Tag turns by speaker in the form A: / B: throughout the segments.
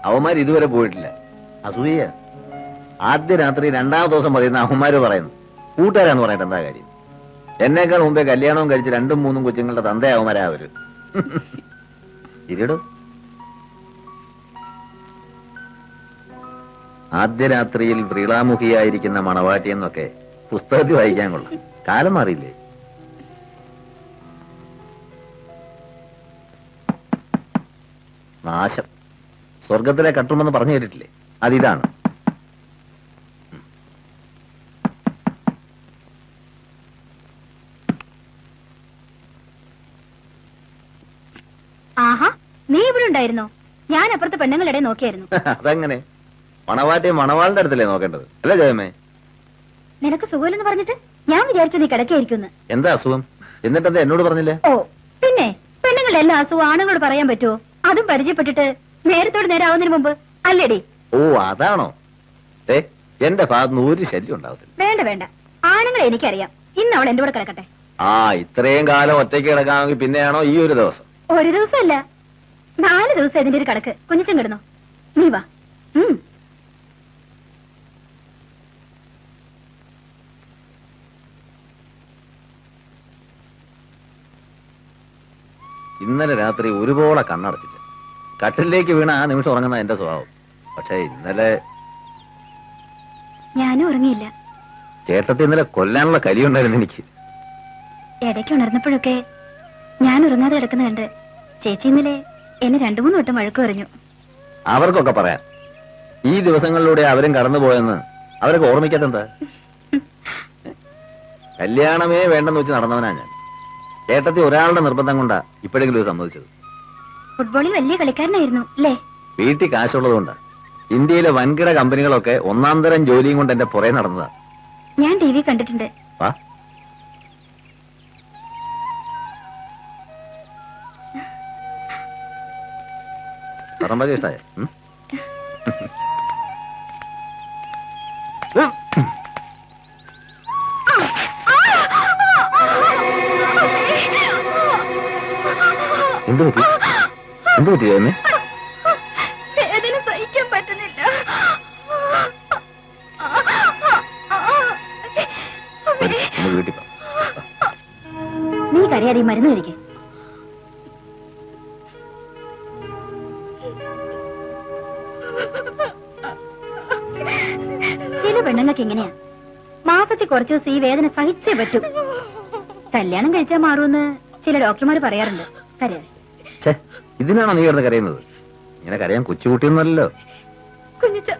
A: അവന്മാർ ഇതുവരെ പോയിട്ടില്ല. അസൂയ. ആദ്യ രാത്രി രണ്ടാമത്തെ ദിവസം മതിയെന്ന് അവന്മാര് പറയുന്നു. കൂട്ടുകാരാന്ന് പറഞ്ഞിട്ട് എന്താ കാര്യം? എന്നേക്കാൾ മുമ്പേ കല്യാണവും കഴിച്ച് 2-3 കൊച്ചുങ്ങളുടെ തന്തയാവന്മാരാ അവര്. ഇരിടോ. ആദ്യ രാത്രിയിൽ വ്രീളാമുഖിയായിരിക്കുന്ന മണവാട്ടി എന്നൊക്കെ പുസ്തകത്തിൽ വായിക്കാൻ കൊള്ളാം. കാലം മാറിയില്ലേ? നാശം. സ്വർഗത്തിലെ കട്ടുമെന്ന് പറഞ്ഞു കേട്ടിട്ടില്ലേ? അതിതാണ്.
B: ആഹാ, നീ ഇവിടെ ഉണ്ടായിരുന്നോ? ഞാൻ അപ്പുറത്തെ പെണ്ണുങ്ങളുടെ നോക്കിയായിരുന്നു.
A: അതെങ്ങനെ? മണവാട്ടിയെ മണവാളിന്റെ അടുത്തല്ലേ നോക്കേണ്ടത്, അല്ലേ ജയമേ?
B: നിനക്ക് സുഖമില്ലെന്ന് പറഞ്ഞിട്ട് ഞാൻ വിചാരിച്ചു നീ കിടക്കായിരിക്കുന്നു.
A: എന്താ അസുഖം? എന്നിട്ടെന്താ എന്നോട് പറഞ്ഞില്ലേ?
B: ഓ പിന്നെ, പെണ്ണുങ്ങളുടെ എല്ലാ അസുഖം ആണുങ്ങളോട് പറയാൻ പറ്റുമോ? അതും പരിചയപ്പെട്ടിട്ട് നേരത്തോട് നേരെ ആവുന്നതിന് മുമ്പ് അല്ലേടി?
A: ഓ അതാണോ? എന്റെ ഭാഗത്തുനിന്ന് ഒരു ശല്യം ഉണ്ടാവത്തില്ല.
B: വേണ്ട വേണ്ട, ആണുങ്ങളെ എനിക്കറിയാം. ഇന്ന് അവൾ എന്റെ കൂടെ കിടക്കട്ടെ.
A: ആ, ഇത്രയും കാലം ഒറ്റയ്ക്ക് കിടക്കാമെങ്കിൽ പിന്നെയാണോ ഈ ഒരു ദിവസം?
B: ഒരു ദിവസമല്ല, 4 ദിവസം ഇതിന്റെ ഒരു കണക്ക്. കുഞ്ഞിച്ചൻ കിടന്നോ? നീ വാ.
A: ഇന്നലെ രാത്രി ഒരുപോലെ കണ്ണടച്ചിട്ട് കട്ടിലേക്ക് വീണ ആ നിമിഷം ഉറങ്ങുന്ന എന്റെ സ്വഭാവം. പക്ഷെ ഇന്നലെ
B: ഞാനും ഉറങ്ങിയില്ല.
A: ചേട്ടത്തി ഇന്നലെ കൊല്ലാനുള്ള കലിയുണ്ടായിരുന്നു എനിക്ക്.
B: ഇടയ്ക്ക് ഉണർന്നപ്പോഴൊക്കെ ഞാൻ ഉറങ്ങാതെ കിടക്കുന്ന കണ്ട് ചേച്ചി ഇന്നലെ എന്നെ 2-3 വട്ടം വഴക്ക് പറഞ്ഞു.
A: അവർക്കൊക്കെ പറയാം, ഈ ദിവസങ്ങളിലൂടെ അവരും കടന്നുപോയെന്ന് അവരൊക്കെ ഓർമ്മിക്കാത്തെന്താ? കല്യാണമേ വേണ്ടെന്ന് വെച്ച് നടന്നവനാ ഞാൻ. ചേട്ടത്തി ഒരാളുടെ നിർബന്ധം കൊണ്ടാ ഇപ്പോഴെങ്കിലും ഇത് സമ്മതിച്ചത്.
B: ഫുട്ബോളിൽ വലിയ കളിക്കാരനായിരുന്നു അല്ലേ?
A: വീട്ടിൽ കാശുള്ളതുകൊണ്ടാ. ഇന്ത്യയിലെ വൻകിട കമ്പനികളൊക്കെ 1-ാം തരം ജോലിയും കൊണ്ട് എന്റെ പുറകെ നടന്നതാ.
B: ഞാൻ ടിവി കണ്ടിട്ടുണ്ട്.
A: വാ. പറമ്പൊക്കെ ഇഷ്ടായ? എന്ത് പറ്റി? എന്ത് പറ്റി ജയമേ?
B: വേദന സഹിക്കാൻ പറ്റുന്നില്ല.
A: വീട്ടിൽ പോ.
B: നീ കരയാതെ ഈ മരുന്ന് കഴിക്കേ. ചില പെണ്ണുങ്ങൾക്ക് ഇങ്ങനെയാ, മാസത്തിൽ കുറച്ചു ദിവസം ഈ വേദന സഹിച്ചേ പറ്റൂ. കല്യാണം കഴിച്ചാൽ മാറുമെന്ന് ചില ഡോക്ടർമാർ പറയാറുണ്ട്. കരയാതെ.
A: ഇതിനാണോ നീ കിടന്ന് കരയുന്നത്? ഇങ്ങനെ കരയാൻ കൊച്ചുകുട്ടിയൊന്നുമല്ലോ.
B: കുഞ്ഞിച്ച,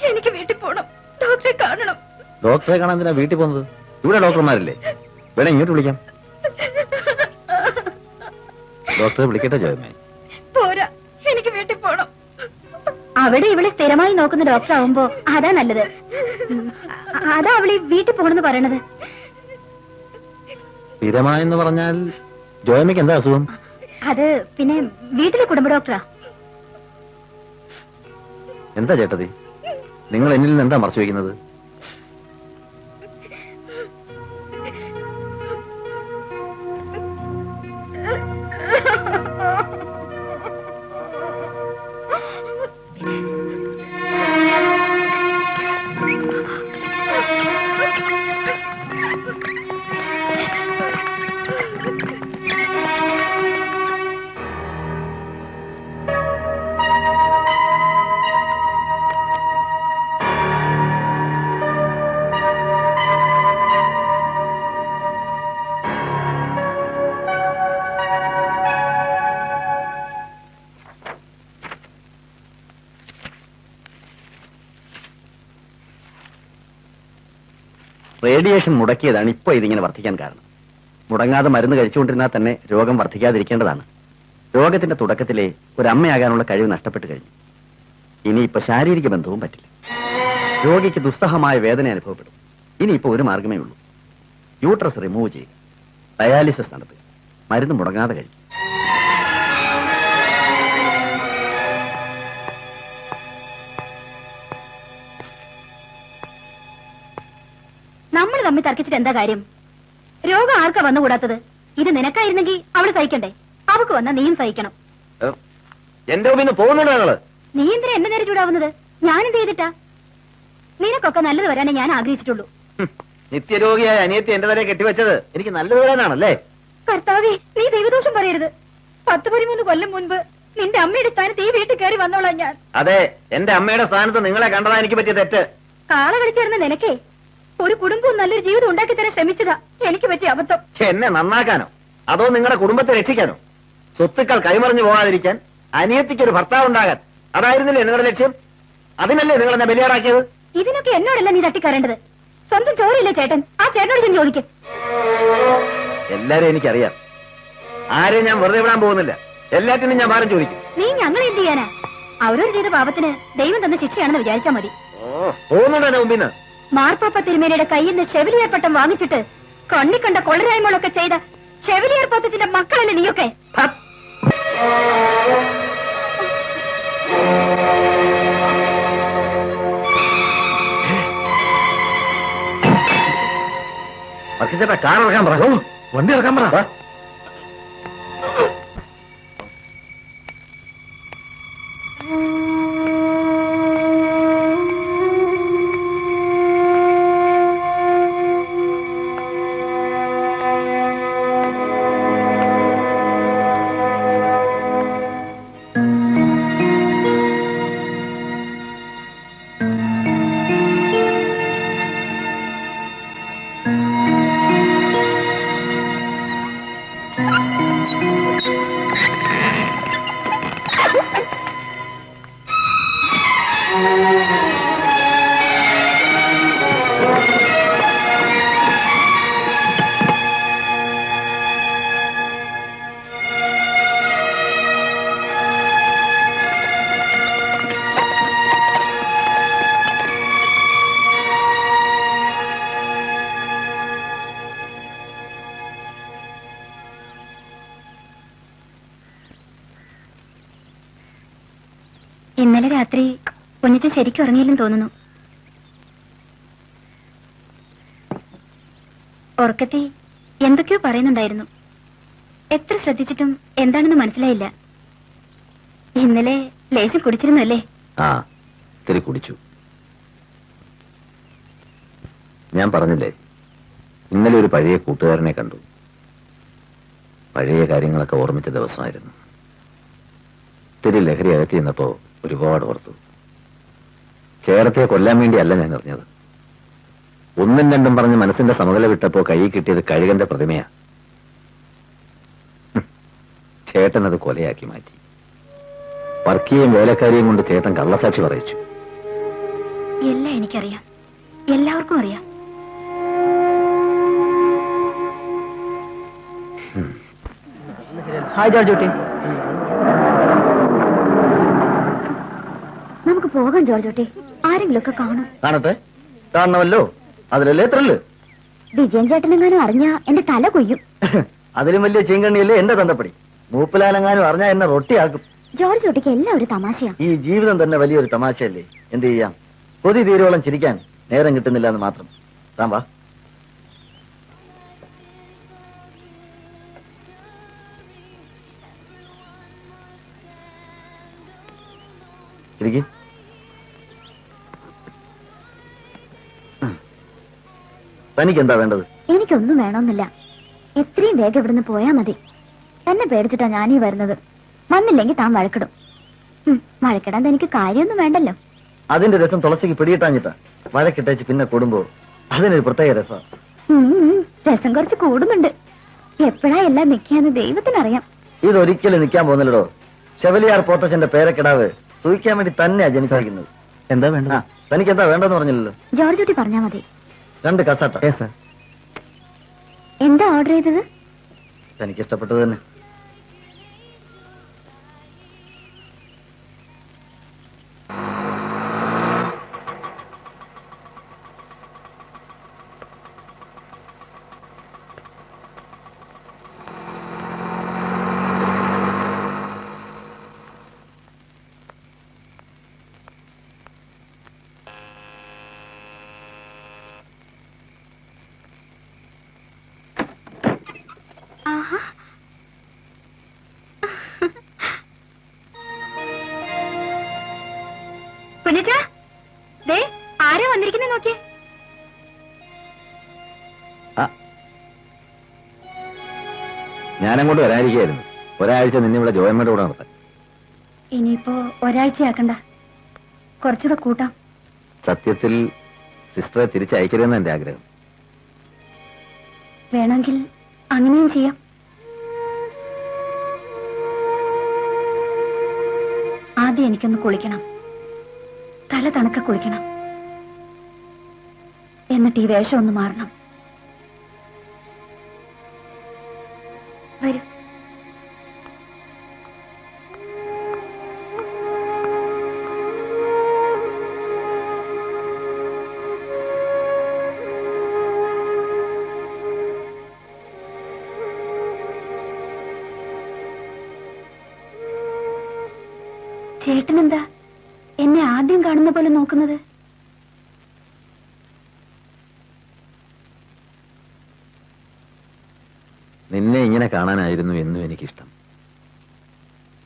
B: എനിക്ക് വീട്ടിൽ പോണം. ഡോക്ടറെ കാണണം.
A: ഡോക്ടറെ കാണാൻ എന്തിനാ വീട്ടിൽ പോകുന്നത്? ഇവിടെ ഡോക്ടർമാരില്ലേ? വേണം ഇങ്ങോട്ട് വിളിക്കാം. ഡോക്ടറെ വിളിക്കട്ടെ ജയമേ?
B: പോരാ, എനിക്ക് വീട്ടിൽ പോണം. അവിടെ ഇവിടെ സ്ഥിരമായി നോക്കുന്ന ഡോക്ടർ ആവുമ്പോ അതാ നല്ലത്. അതാ അവളീ വീട്ടിൽ പോണെന്ന് പറയണത്.
A: സ്ഥിരമായെന്ന് പറഞ്ഞാൽ ജോയമ്മയ്ക്ക് എന്താ അസുഖം?
B: അത് പിന്നെ വീട്ടിലെ കുടുംബ ഡോക്ടറാ.
A: എന്താ ചേട്ടതി, നിങ്ങൾ എന്നിൽ നിന്ന് എന്താ മറച്ചു വയ്ക്കുന്നത്? റേഡിയേഷൻ മുടക്കിയതാണ് ഇപ്പൊ ഇതിങ്ങനെ വർദ്ധിക്കാൻ കാരണം. മുടങ്ങാതെ മരുന്ന് കഴിച്ചുകൊണ്ടിരുന്നാൽ തന്നെ രോഗം വർദ്ധിക്കാതിരിക്കേണ്ടതാണ്. രോഗത്തിന്റെ തുടക്കത്തിലെ ഒരു അമ്മയാകാനുള്ള കഴിവ് നഷ്ടപ്പെട്ടു കഴിഞ്ഞു. ഇനിയിപ്പോ ശാരീരിക ബന്ധവും പറ്റില്ല. രോഗിക്ക് ദുസ്സഹമായ വേദന അനുഭവപ്പെടും. ഇനിയിപ്പോ ഒരു മാർഗമേ ഉള്ളൂ. യൂട്രസ് റിമൂവ് ചെയ്യുക, ഡയാലിസിസ് നടത്തുക, മരുന്ന് മുടങ്ങാതെ കഴിക്കും.
B: നമ്മൾ തമ്മിൽ തർക്കിച്ചിട്ട് എന്താ കാര്യം? രോഗം ആർക്കാ വന്നുകൂടാത്തത്? ഇത് നിനക്കായിരുന്നെങ്കിൽ അവള് സഹിക്കണ്ടേ? അവക്ക് വന്നാ നീയും സഹിക്കണം.
A: എന്റെ മുമ്പിൽ നിന്ന് പോകുന്നുണ്ടോ?
B: നീ എന്തിനാ എന്നെ നേരെ ചൂടാവുന്നത്? ഞാൻ എന്ത് ചെയ്തിട്ടാ? നിനക്കൊക്കെ നല്ലത് വരാനേ ഞാൻ ആഗ്രഹിച്ചിട്ടുള്ളൂ.
A: നിത്യരോഗിയായ അനിയത്തി എന്റെ തലയെ കെട്ടിവെച്ചത് എനിക്ക് നല്ലത് വരാനാണല്ലേ?
B: കർത്താവേ, നീ ദൈവദോഷം പറയരുത്. 10-13 കൊല്ലം മുൻപ് നിന്റെ അമ്മയുടെ സ്ഥാനത്ത് ഈ വീട്ടിൽ കയറി വന്നോളാം ഞാൻ.
A: അതെ, എന്റെ അമ്മയുടെ സ്ഥാനത്ത് നിങ്ങളെ കണ്ടതാ എനിക്ക് പറ്റിയ തെറ്റ്.
B: കാള കളിച്ചിരുന്ന നിനക്കേ ഒരു കുടുംബവും നല്ലൊരു ജീവിതം ഉണ്ടാക്കി തരാൻ ശ്രമിച്ചതാ എനിക്ക് പറ്റിയ അബദ്ധം.
A: എന്നെ നന്നാക്കാനോ അതോ നിങ്ങളുടെ കുടുംബത്തെ രക്ഷിക്കാനോ? സ്വത്തുക്കൾ കൈമറിഞ്ഞു പോകാതിരിക്കാൻ, അനിയത്തിക്ക് ഒരു ഭർത്താവ് ഉണ്ടാകാൻ, അതായിരുന്നില്ലേ നിങ്ങളുടെ ലക്ഷ്യം? അതിനല്ലേ നിങ്ങൾ എന്നെ ബലിയാടാക്കിയത്?
B: ഇതിനൊക്കെ എന്നോടല്ല നീ തട്ടിക്കറേണ്ടത്. സ്വന്തം ചോരയില്ലേ ചേട്ടൻ, ആ ചേട്ടനോട് ഞാൻ ചോദിക്കും.
A: എല്ലാരും എനിക്കറിയാം. ആരെയും ഞാൻ വെറുതെ വിടാൻ പോകുന്നില്ല. എല്ലാറ്റിനും ഞാൻ ഭാരം ചോദിക്കും.
B: നീ ഞങ്ങളെ എന്ത് ചെയ്യാനാ? അവരോട് ചെയ്ത പാപത്തിന് ദൈവം തന്ന ശിക്ഷയാണെന്ന് വിചാരിച്ചാ മതി.
A: പോകുന്നുണ്ടോ എന്റെ മുമ്പിന്ന്?
B: മാർപ്പാപ്പ തിരുമേനിയുടെ കയ്യിൽ നിന്ന് ഷെവലിയർ പട്ടം വാങ്ങിച്ചിട്ട് കണ്ണിക്കണ്ട കൊള്ളരായ്മകളൊക്കെ ചെയ്ത ഷെവലിയർ പത്തത്തിന്റെ മക്കളല്ലേ നീയൊക്കെ?
A: ചേട്ടാ, കാർ ഇറക്കാൻ പറ. വണ്ടി ഇറക്കാൻ പറ.
B: ഇന്നലെ രാത്രി കുഞ്ഞിട്ട് ശരിക്കും ഉറങ്ങിയില്ലെന്ന് തോന്നുന്നു. ഉറക്കത്തി എന്തൊക്കെയോ പറയുന്നുണ്ടായിരുന്നു. എത്ര ശ്രദ്ധിച്ചിട്ടും എന്താണെന്ന് മനസ്സിലായില്ല. ഇന്നലെ ലേശം കുടിച്ചിരുന്നല്ലേ?
A: ആ, ഇത്തിരി കുടിച്ചു. ഞാൻ പറഞ്ഞില്ലേ, ഇന്നലെ ഒരു പഴയ കൂട്ടുകാരനെ കണ്ടു. പഴയ കാര്യങ്ങളൊക്കെ ഓർമ്മിച്ച ദിവസമായിരുന്നു. ഇത്തിരി ലഹരി അകത്തി നിന്നപ്പോ ഒരുപാട് ഓർത്തു. ചേർത്തിയെ കൊല്ലാൻ വേണ്ടിയല്ല ഞാൻ അറിഞ്ഞത്. ഒന്നും രണ്ടും പറഞ്ഞ് മനസ്സിന്റെ സമനില വിട്ടപ്പോ കൈ കിട്ടിയത് കഴുകന്റെ പ്രതിമയാ. ചേട്ടൻ അത് കൊലയാക്കി മാറ്റി. വർക്കിയെയും വേലക്കാരിയും കൊണ്ട് ചേട്ടൻ കള്ളസാക്ഷി പറയിച്ചു.
B: എല്ലാം എനിക്കറിയാം, എല്ലാവർക്കും അറിയാം.
A: ഹായ് ജോർജ് കുട്ടി.
B: നമുക്ക് പോകാം ജോർജ് കുട്ടി. ആരെങ്കിലും ഒക്കെ കാണും.
A: കാണട്ടെ, കാണണമല്ലോ. അതിലല്ലേ ത്രില്ല്.
B: വിജയൻ ചേട്ടനെങ്ങാനും അറിഞ്ഞാ എന്റെ തല കൊയ്യും.
A: അതിലും വലിയ ചീങ്കണ്ണിയല്ലേ എന്റെ തന്തപ്പടി. മൂപ്പിലാലെങ്ങാനും അറിഞ്ഞാ എന്നെ റൊട്ടിയാക്കും.
B: ജോർജ് കുട്ടിക്ക് എല്ലാം ഒരു തമാശയാ.
A: ഈ ജീവിതം തന്നെ വലിയൊരു തമാശയല്ലേ. എന്ത് ചെയ്യാം, കൊതി തീരോളം ചിരിക്കാൻ നേരം കിട്ടുന്നില്ല എന്ന് മാത്രം. താൻ വാ. ഇരിക്ക്. തനിക്ക് എന്താ വേണ്ടത്?
B: എനിക്കൊന്നും വേണമെന്നില്ല. എത്രയും വേഗം ഇവിടുന്ന് പോയാ മതി. എന്നെ പേടിച്ചിട്ടാ ഞാനീ വരുന്നത്. വന്നില്ലെങ്കിൽ താൻ വഴക്കിടും. വഴക്കിടാൻ എനിക്ക് കാര്യമൊന്നും വേണ്ടല്ലോ.
A: അതിന്റെ രസം തുളസിക്ക് പിടിയിട്ടാഞ്ഞിട്ടാ. വഴക്കിട്ടേച്ച് പിന്നെ കൂടുമ്പോ അതിനൊരു പ്രത്യേക രസം.
B: രസം കുറച്ച് കൂടുന്നുണ്ട്. എപ്പോഴാ എല്ലാം നിൽക്കാന്ന് ദൈവത്തിനറിയാം.
A: ഇതൊരിക്കലും നിൽക്കാൻ പോകുന്നില്ലടോ. ഷെവലിയാർ പോത്തച്ഛന്റെ പേരക്കിടാവ് സൂഹിക്കാൻ വേണ്ടി തന്നെയാ ജനിച്ചിരിക്കുന്നത്. എന്താ വേണ്ട? തനിക്ക് എന്താ വേണ്ടെന്ന് പറഞ്ഞില്ലല്ലോ.
B: ജോർജ് കുട്ടി പറഞ്ഞാ മതി.
A: 2 കസാട്ട.
B: എന്താ ഓർഡർ ചെയ്തത്?
A: തനിക്ക് ഇഷ്ടപ്പെട്ടത് തന്നെ. ഞാനങ്ങോട്ട് വരാതിരിക്കുകയായിരുന്നു. ഒരാഴ്ച നിന്നെ ഇവിടെ ജോയമ്മയുടെ കൂടെ നടത്താൻ.
B: ഇനിയിപ്പോ ഒരാഴ്ചയാക്കണ്ട, കുറച്ചുകൂടെ കൂട്ടാം.
A: സത്യത്തിൽ സിസ്റ്ററെ തിരിച്ചയക്കരുതെന്ന് എന്റെ ആഗ്രഹം.
B: വേണമെങ്കിൽ അങ്ങനെയും ചെയ്യാം. ആദ്യം എനിക്കൊന്ന് കുളിക്കണം, തല തണുക്ക കുളിക്കണം. എന്നിട്ട് ഈ വേഷം ഒന്ന് മാറണം. വരൂ. ചേട്ടനെന്താ എന്നെ ആദ്യം കാണുന്ന പോലെ നോക്കുന്നത്?
A: നിന്നെ ഇങ്ങനെ കാണാനായിരുന്നു എന്നും എനിക്കിഷ്ടം.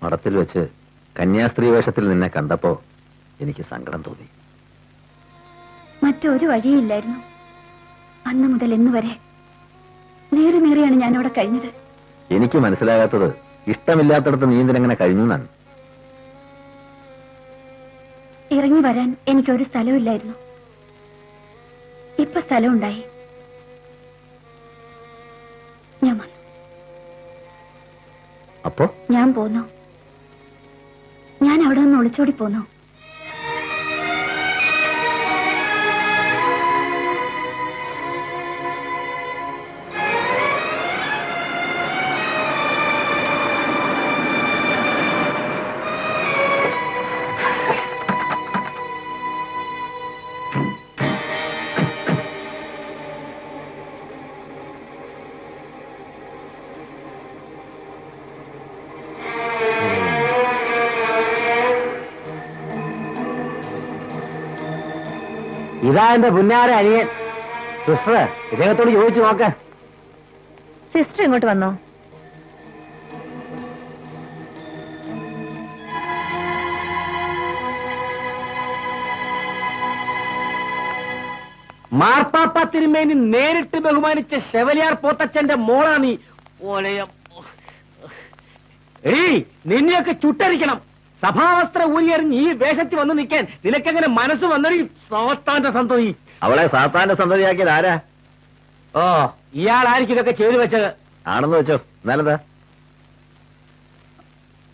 A: മഠത്തിൽ വെച്ച് കന്യാസ്ത്രീ വേഷത്തിൽ നിന്നെ കണ്ടപ്പോ എനിക്ക് സങ്കടം തോന്നി.
B: മറ്റൊരു വഴിയില്ലായിരുന്നു. അന്ന് മുതൽ ഇന്ന് വരെ നേറി നേറിയാണ് ഞാൻ അവിടെ കഴിഞ്ഞത്.
A: എനിക്ക് മനസ്സിലാകാത്തത് ഇഷ്ടമില്ലാത്തടത്ത് നീ എന്തിനെങ്ങനെ കഴിഞ്ഞു എന്നാണ്.
B: ഇറങ്ങി വരാൻ എനിക്കൊരു സ്ഥലമില്ലായിരുന്നു. ഇപ്പൊ സ്ഥലമുണ്ടായി. ഞാൻ വന്നു.
A: അപ്പോ
B: ഞാൻ പോന്നു. ഞാൻ അവിടെ നിന്ന് ഒളിച്ചോടി പോന്നു.
A: ഇതാ എന്റെ പുന്നാര അനിയൻ. സിസ്റ്റർ, ഇദ്ദേഹത്തോട് ചോദിച്ചു നോക്ക.
B: സിസ്റ്റർ ഇങ്ങോട്ട് വന്നോ?
C: മാർപ്പാപ്പ തിരുമേനി നേരിട്ട് ബഹുമാനിച്ച ഷെവലിയാർ പോത്തച്ഛന്റെ മോളാ നീ. നിന്നെയൊക്കെ ചുട്ടരിക്കണം. സഭാവസ്ത്ര ഊരിയറിഞ്ഞ് ഈ വേഷത്തിൽ വന്ന് നിൽക്കാൻ നിനക്കെങ്ങനെ മനസ്സ് വന്നൊരു സാത്താന്റെ സന്തതി?
A: അവളെ സാത്താന്റെ സന്തതിയാക്കിയത് ആരാ?
C: ഓ, ഇയാളായിരിക്കും ഇതൊക്കെ ചെയ്തു വെച്ചത്.
A: ആണെന്ന് വെച്ചോ. എന്നാലെന്താ?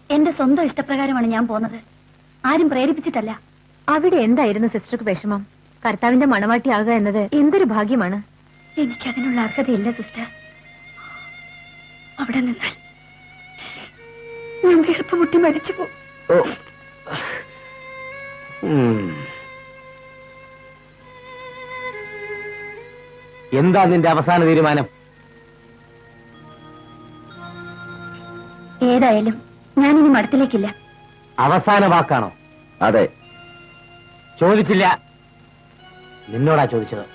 B: എന്റെ സ്വന്തം ഇഷ്ടപ്രകാരമാണ് ഞാൻ പോന്നത്, ആരും പ്രേരിപ്പിച്ചിട്ടല്ല.
D: അവിടെ എന്തായിരുന്നു സിസ്റ്റർക്ക് വിഷമം? കർത്താവിന്റെ മണവാട്ടിയാകുക എന്നത് എന്തൊരു ഭാഗ്യമാണ്.
B: എനിക്കതിനുള്ള അർഹതയില്ല സിസ്റ്റർ. അവിടെ നിന്നാൽ ഞാൻ വീർപ്പ് മുട്ടി മരിച്ചു പോകും.
C: ഓ, എന്താ നിന്റെ അവസാന തീരുമാനം?
B: ഏതായാലും ഞാനിനി മഠത്തിലേക്കില്ല.
C: അവസാന വാക്കാണോ?
A: അതെ.
C: ചോദിച്ചില്ല, നിന്നോടാ ചോദിച്ചത്.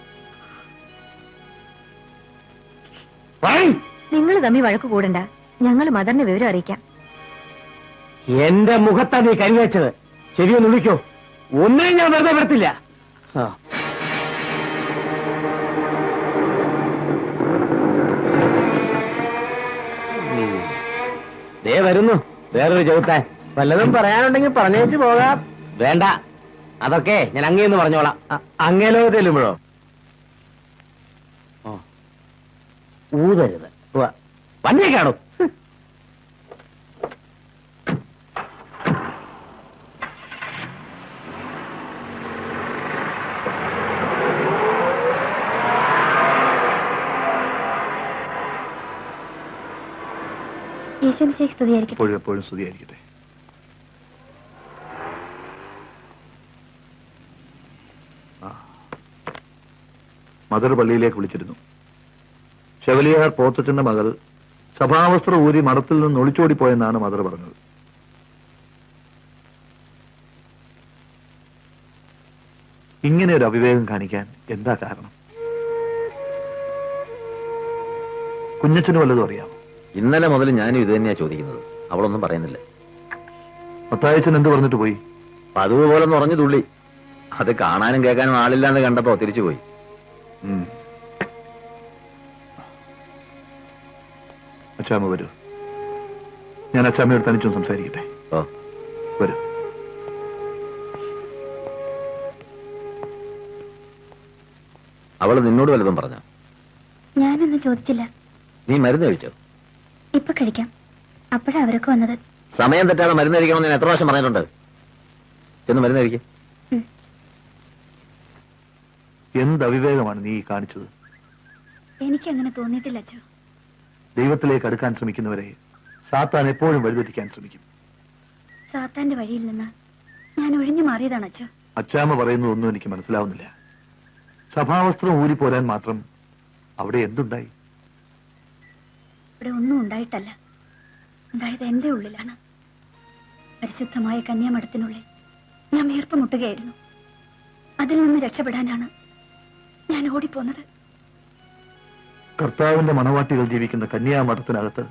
D: നിങ്ങൾ തമ്മി വഴക്ക് കൂടണ്ട, ഞങ്ങൾ മദറിനെ വിവരം അറിയിക്കാം.
C: എന്റെ മുഖത്താ നീ കരിവെച്ചത്. ശരിയൊന്ന് വിളിക്കോ, ഒന്നിനും ഞാൻ വെറുതെ വരത്തില്ല. ദേ വരുന്നു വേറൊരു ചെറുത്താൻ. വല്ലതും പറയാനുണ്ടെങ്കിൽ പറഞ്ഞേച്ച് പോകാം. വേണ്ട, അതൊക്കെ ഞാൻ അങ്ങേന്ന് പറഞ്ഞോളാം. അങ്ങേലോ ചെല്ലുമ്പോഴോ? ഊതരുത്. വണ്ടിയെ കാണും.
B: യേശുവിശേഷം സ്തുതിയായിരിക്കട്ടെ.
E: എപ്പോഴും സ്തുതിയായിരിക്കട്ടെ. മദർ പള്ളിയിലേക്ക് വിളിച്ചിരുന്നു. ഷെവലിയാർ പോത്തച്ഛന്റെ മകൾ സഭാവസ്ത്രം ഊരി മഠത്തിൽ നിന്ന് ഒളിച്ചോടിപ്പോയെന്നാണ് മദർ പറഞ്ഞത്. ഇങ്ങനെ ഒരു അവിവേകം കാണിക്കാൻ എന്താ കാരണം? കുഞ്ഞച്ഛന് വല്ലതും അറിയാമോ?
A: ഇന്നലെ മുതൽ ഞാനും ഇത് തന്നെയാ ചോദിക്കുന്നത്. അവളൊന്നും പറയുന്നില്ല.
E: മത്തായച്ചൻ എന്ത് പറഞ്ഞിട്ട് പോയി?
A: പതിവ് പോലെ ഉറഞ്ഞു തുള്ളി. അത് കാണാനും കേൾക്കാനും ആളില്ലാന്ന് കണ്ടപ്പോ തിരിച്ചുപോയി.
E: അച്ചാമ്മ വരൂ. ഞാൻ അച്ചാമ്മയോട് തനിച്ചൊന്ന് സംസാരിക്കട്ടെ.
A: ഓ
E: വരൂ.
A: അവള് നിന്നോട് വല്ലതും പറഞ്ഞോ?
B: ഞാനൊന്നും ചോദിച്ചില്ല.
A: നീ മരുന്ന് കഴിച്ചോ?
B: ഇപ്പൊ കഴിക്കാം. അപ്പോഴാ അവരൊക്കെ വന്നത്.
A: സമയം തെറ്റാതെ മരുന്ന് കഴിക്കണമെന്ന് ഞാൻ എത്ര പ്രാവശ്യം പറഞ്ഞിട്ടുണ്ട്. ചെന്ന് മരുന്ന് കഴിക്കും.
E: എന്ത് അവിവേകമാണ് നീ കാണിച്ചത്?
B: എനിക്കങ്ങനെ തോന്നിയിട്ടില്ല അച്ഛോ.
E: ദൈവത്തിലേക്ക് അടുക്കാൻ ശ്രമിക്കുന്നവരെ സാത്താൻ എപ്പോഴും വഴിതെറ്റിക്കാൻ ശ്രമിക്കും.
B: സാത്താന്റെ വഴിയിൽ നിന്ന് ഞാൻ ഒഴിഞ്ഞു മാറിയതാണ് അച്ഛോ.
E: അച്ചാമ്മ പറയുന്നതൊന്നും എനിക്ക് മനസ്സിലാവുന്നില്ല. സഭാവസ്ത്രം ഊരിപ്പോരാൻ മാത്രം അവിടെ എന്തുണ്ടായി?
B: ഇവിടെ ഒന്നും ഉണ്ടായിട്ടല്ല. ഉണ്ടായത് എന്റെ ഉള്ളിലാണ്. പരിശുദ്ധമായ കന്യാമഠത്തിനുള്ളിൽ ഞാൻ വീർപ്പ് മുട്ടുകയായിരുന്നു. അതിൽ നിന്ന് രക്ഷപ്പെടാനാണ് ഞാൻ ഓടിപ്പോന്നത്.
E: കർത്താവിന്റെ മണവാട്ടികൾ ജീവിക്കുന്ന കന്യാമഠത്തിനകത്ത്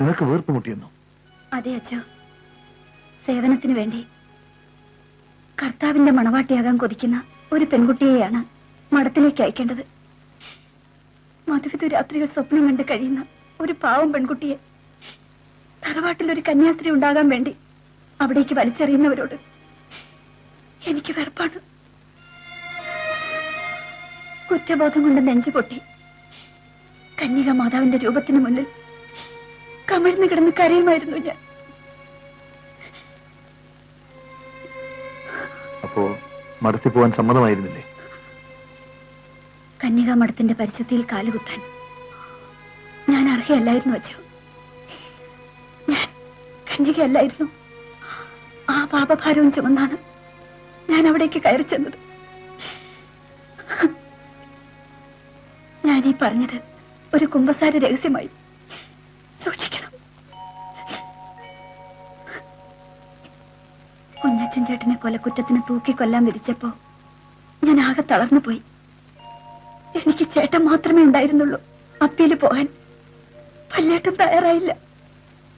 E: നിനക്ക് വീർപ്പ് മുട്ടിയെന്നോ?
B: അതെ അച്ഛോ. സേവനത്തിന് വേണ്ടി കർത്താവിന്റെ മണവാട്ടിയാകാൻ കൊതിക്കുന്ന ഒരു പെൺകുട്ടിയെയാണ് മഠത്തിലേക്ക് അയക്കേണ്ടത്. മധുവിധ രാത്രികൾ സ്വപ്നം കണ്ട് കഴിയുന്ന ഒരു പാവം പെൺകുട്ടിയെ തറവാട്ടിൽ ഒരു കന്യാസ്ത്രീ ഉണ്ടാകാൻ വേണ്ടി അവിടേക്ക് വലിച്ചെറിയുന്നവരോട് എനിക്ക് വെറുപ്പാണ്. കുറ്റബോധം കൊണ്ട് നെഞ്ചു പൊട്ടി കന്യക മാതാവിന്റെ രൂപത്തിന് മുന്നിൽ കമിഴ്ന്നു കിടന്ന് കരയുമായിരുന്നു ഞാൻ.
E: അപ്പോ മടത്തി പോവാൻ സമ്മതമായിരുന്നില്ലേ?
B: കന്യകാ മഠത്തിന്റെ പരിശുദ്ധിയിൽ കാലുകുത്താൻ ഞാൻ അർഹയല്ലായിരുന്നു അച്ഛോ. ഞാൻ കന്യകയല്ലായിരുന്നു. ആ പാപഭാരവും ചുമന്നാണ് ഞാൻ അവിടേക്ക് കയറി ചെന്നത്. ഞാനീ പറഞ്ഞത് ഒരു കുമ്പസാര രഹസ്യമായി സൂക്ഷിക്കണം. കുഞ്ഞച്ചൻ ചേട്ടനെ കൊലക്കുറ്റത്തിന് തൂക്കിക്കൊല്ലാൻ വിധിച്ചപ്പോ ഞാൻ ആകെ തളർന്നു പോയി. എനിക്ക് ചേട്ടൻ മാത്രമേ ഉണ്ടായിരുന്നുള്ളൂ. അപ്പീല് പോകാൻ പല്ലേട്ടും തയ്യാറായില്ല.